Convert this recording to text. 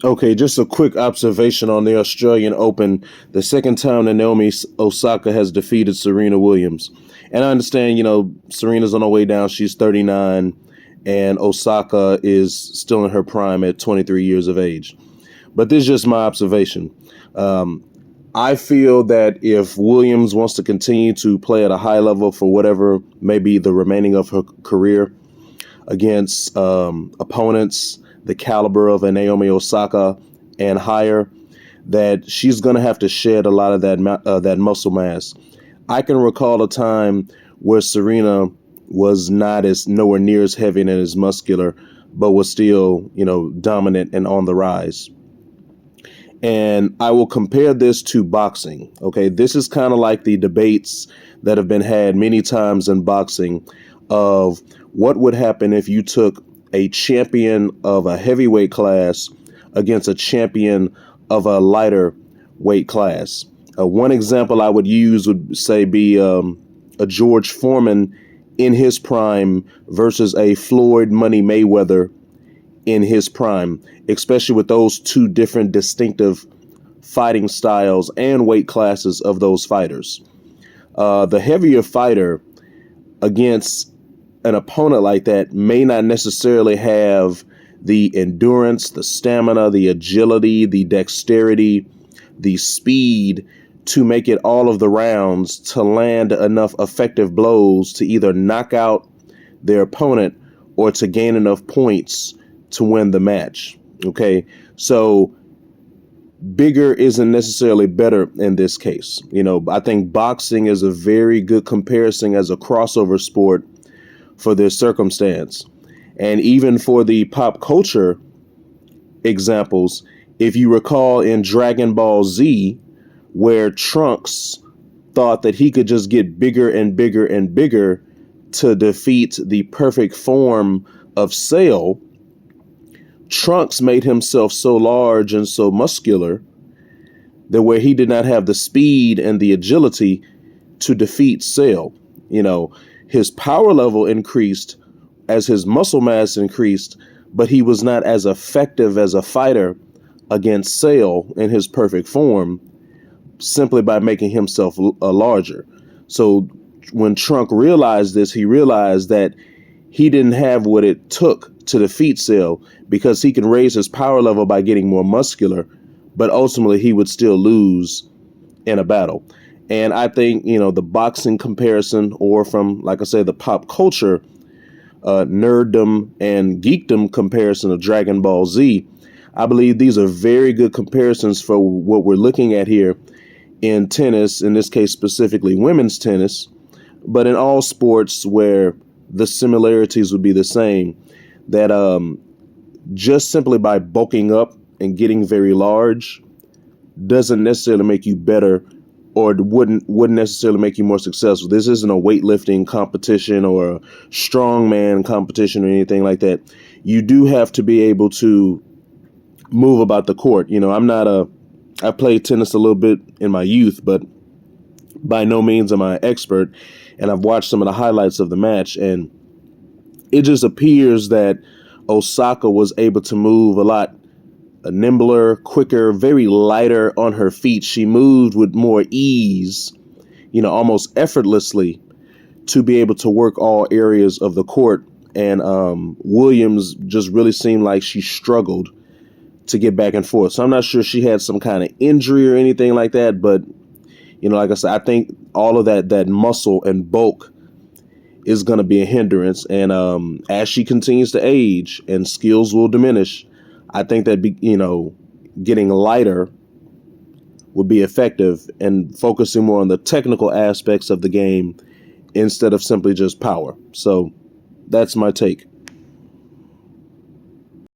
Okay, just a quick observation on the Australian Open. The second time that Naomi Osaka has defeated Serena Williams. And I understand, Serena's on her way down. She's 39, and Osaka is still in her prime at 23 years of age. But this is just my observation. Um, I feel that if Williams wants to continue to play at a high level for whatever may be the remaining of her career against opponents the caliber of a Naomi Osaka and higher, that she's going to have to shed a lot of that muscle mass. I can recall a time where Serena was not as nowhere near as heavy and as muscular, but was still, dominant and on the rise. And I will compare this to boxing. Okay, this is kind of like the debates that have been had many times in boxing of what would happen if you took a champion of a heavyweight class against a champion of a lighter weight class. One example I would use would say be a George Foreman in his prime versus a Floyd Money Mayweather in his prime, especially with those two different distinctive fighting styles and weight classes of those fighters. The heavier fighter against an opponent like that may not necessarily have the endurance, the stamina, the agility, the dexterity, the speed to make it all of the rounds to land enough effective blows to either knock out their opponent or to gain enough points to win the match. Okay, so bigger isn't necessarily better in this case. I think boxing is a very good comparison as a crossover sport for this circumstance. And even for the pop culture examples, if you recall in Dragon Ball Z, where Trunks thought that he could just get bigger and bigger and bigger to defeat the perfect form of Cell, Trunks made himself so large and so muscular that where he did not have the speed and the agility to defeat Cell. His power level increased as his muscle mass increased, but he was not as effective as a fighter against Cell in his perfect form simply by making himself larger. So when Trunk realized this, he realized that he didn't have what it took to defeat Cell because he can raise his power level by getting more muscular, but ultimately he would still lose in a battle. And I think, the boxing comparison, or from, like I said, the pop culture nerddom and geekdom comparison of Dragon Ball Z, I believe these are very good comparisons for what we're looking at here in tennis, in this case specifically women's tennis, but in all sports where the similarities would be the same, that just simply by bulking up and getting very large doesn't necessarily make you better, or wouldn't necessarily make you more successful. This isn't a weightlifting competition or a strongman competition or anything like that. You do have to be able to move about the court. I played tennis a little bit in my youth, but by no means am I an expert. And I've watched some of the highlights of the match, and it just appears that Osaka was able to move a lot nimbler, quicker, very lighter on her feet. She moved with more ease, almost effortlessly, to be able to work all areas of the court. And Williams just really seemed like she struggled to get back and forth. So I'm not sure she had some kind of injury or anything like that. But, like I said, I think all of that muscle and bulk is going to be a hindrance. And as she continues to age and skills will diminish, I think that, getting lighter would be effective and focusing more on the technical aspects of the game instead of simply just power. So that's my take.